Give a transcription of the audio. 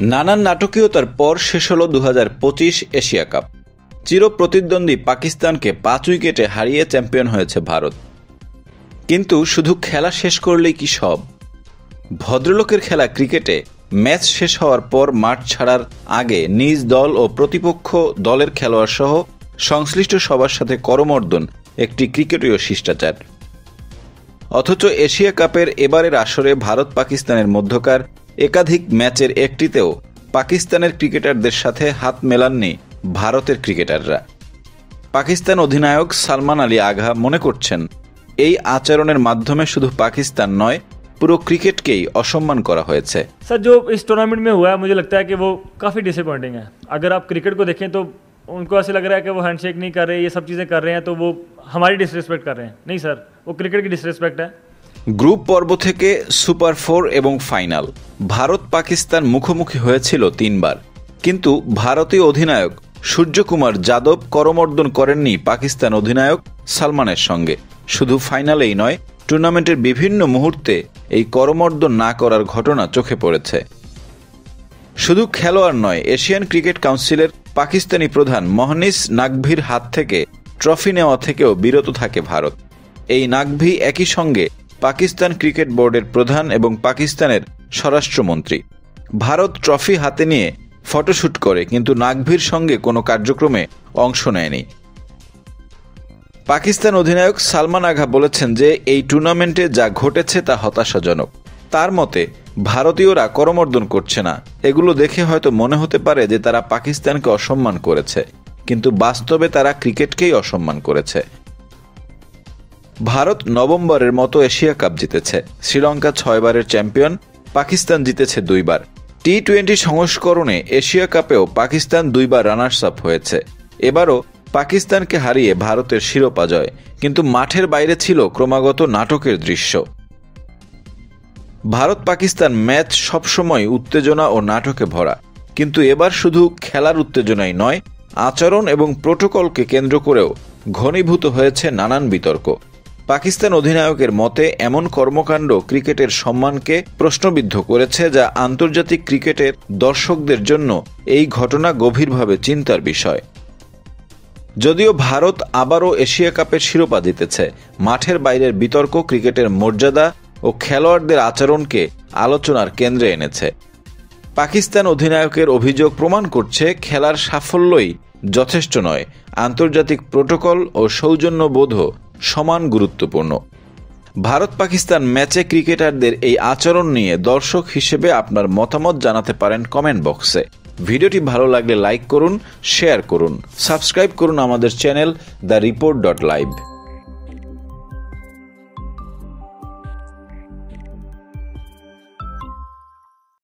নানান নাটকীয়তার পর শেষ হল 2025 এশিয়া কাপ। চিরপ্রতিদ্বন্দ্বী পাকিস্তানকে 5 উইকেটে হারিয়ে চ্যাম্পিয়ন হয়েছে ভারত। কিন্তু শুধু খেলা শেষ করলেই কি সব? ভদ্রলোকের খেলা ক্রিকেটে ম্যাচ শেষ হওয়ার পর মাঠ ছাড়ার আগে নিজ দল ও প্রতিপক্ষ দলের খেলোয়াড় সহ সংশ্লিষ্ট সবার সাথে করমর্দন একটি ক্রিকেটীয় শিষ্টাচার। অথচ এশিয়া কাপের এবারের আসরে ভারত পাকিস্তানের মধ্যকার একাধিক ম্যাচের একটিতেও পাকিস্তানের ক্রিকেটারদের সাথে হাত মেলাননি ভারতের ক্রিকেটাররা। পাকিস্তান অধিনায়ক সালমান আলী আগা মনে করছেন, এই আচরণের মাধ্যমে শুধু পাকিস্তান নয়, পুরো ক্রিকেटকেই অসম্মান করা হয়েছে। सर जो इस टूर्नामेंट में हुआ है मुझे लगता है कि वो काफ़ी डिसअपॉइंटिंग है। अगर आप क्रिकेट को देखें तो उनको ऐसे लग रहा है कि वो हैंडशेक नहीं कर रहे, ये सब चीज़ें कर रहे हैं तो वो हमारी डिसरिस्पेक्ट कर रहे हैं। नहीं सर, वो क्रिकेट की डिसरिस्पेक्ट है। গ্রুপ পর্ব থেকে সুপার 4 এবং ফাইনাল ভারত পাকিস্তান মুখোমুখি হয়েছিল 3 বার, কিন্তু ভারতীয় অধিনায়ক সূর্যকুমার যাদব করমর্দন করেননি পাকিস্তান অধিনায়ক সালমানের সঙ্গে। শুধু ফাইনালেই নয়, টুর্নামেন্টের বিভিন্ন মুহূর্তে এই করমর্দন না করার ঘটনা চোখে পড়েছে। শুধু খেলোয়াড় নয়, এশিয়ান ক্রিকেট কাউন্সিলের পাকিস্তানি প্রধান মহনিস নাকভির হাত থেকে ট্রফি নেওয়া থেকেও বিরত থাকে ভারত। এই নাকভি একই সঙ্গে পাকিস্তান ক্রিকেট বোর্ডের প্রধান এবং পাকিস্তানের স্বরাষ্ট্রমন্ত্রী। ভারত ট্রফি হাতে নিয়ে ফটোশ্যুট করে, কিন্তু নাকভির সঙ্গে কোনো কার্যক্রমে অংশ নেয়নি। পাকিস্তান অধিনায়ক সালমান আগা বলেছেন যে এই টুর্নামেন্টে যা ঘটেছে তা হতাশাজনক। তার মতে ভারতীয়রা করমর্দন করছে না, এগুলো দেখে হয়তো মনে হতে পারে যে তারা পাকিস্তানকে অসম্মান করেছে, কিন্তু বাস্তবে তারা ক্রিকেটকেই অসম্মান করেছে। ভারত নভেম্বরের মতো এশিয়া কাপ জিতেছে, শ্রীলঙ্কা 6 বারের চ্যাম্পিয়ন, পাকিস্তান জিতেছে 2 বার। টি-20 সংস্করণে এশিয়া কাপেও পাকিস্তান 2 বার রানার্স আপ হয়েছে। এবারও পাকিস্তানকে হারিয়ে ভারতের শিরোপা জয়, কিন্তু মাঠের বাইরে ছিল ক্রমাগত নাটকের দৃশ্য। ভারত পাকিস্তান ম্যাচ সবসময় উত্তেজনা ও নাটকে ভরা, কিন্তু এবার শুধু খেলার উত্তেজনাই নয়, আচরণ এবং প্রোটোকলকে কেন্দ্র করেও ঘনীভূত হয়েছে নানান বিতর্ক। পাকিস্তান অধিনায়কের মতে এমন কর্মকাণ্ড ক্রিকেটের সম্মানকে প্রশ্নবিদ্ধ করেছে, যা আন্তর্জাতিক ক্রিকেটের দর্শকদের জন্য এই ঘটনা গভীরভাবে চিন্তার বিষয়। যদিও ভারত আবারও এশিয়া কাপের শিরোপা জিতেছে, মাঠের বাইরের বিতর্ক ক্রিকেটের মর্যাদা ও খেলোয়াড়দের আচরণকে আলোচনার কেন্দ্রে এনেছে। পাকিস্তান অধিনায়কের অভিযোগ প্রমাণ করছে খেলার সাফল্যই যথেষ্ট নয়, আন্তর্জাতিক প্রোটোকল ও সৌজন্যবোধও সমান গুরুত্বপূর্ণ। ভারত পাকিস্তান ম্যাচে ক্রিকেটারদের এই আচরণ নিয়ে দর্শক হিসেবে আপনার মতামত জানাতে পারেন কমেন্ট বক্সে। ভিডিওটি ভালো লাগলে লাইক করুন, শেয়ার করুন, সাবস্ক্রাইব করুন আমাদের চ্যানেল দ্য রিপোর্ট.লাইভ।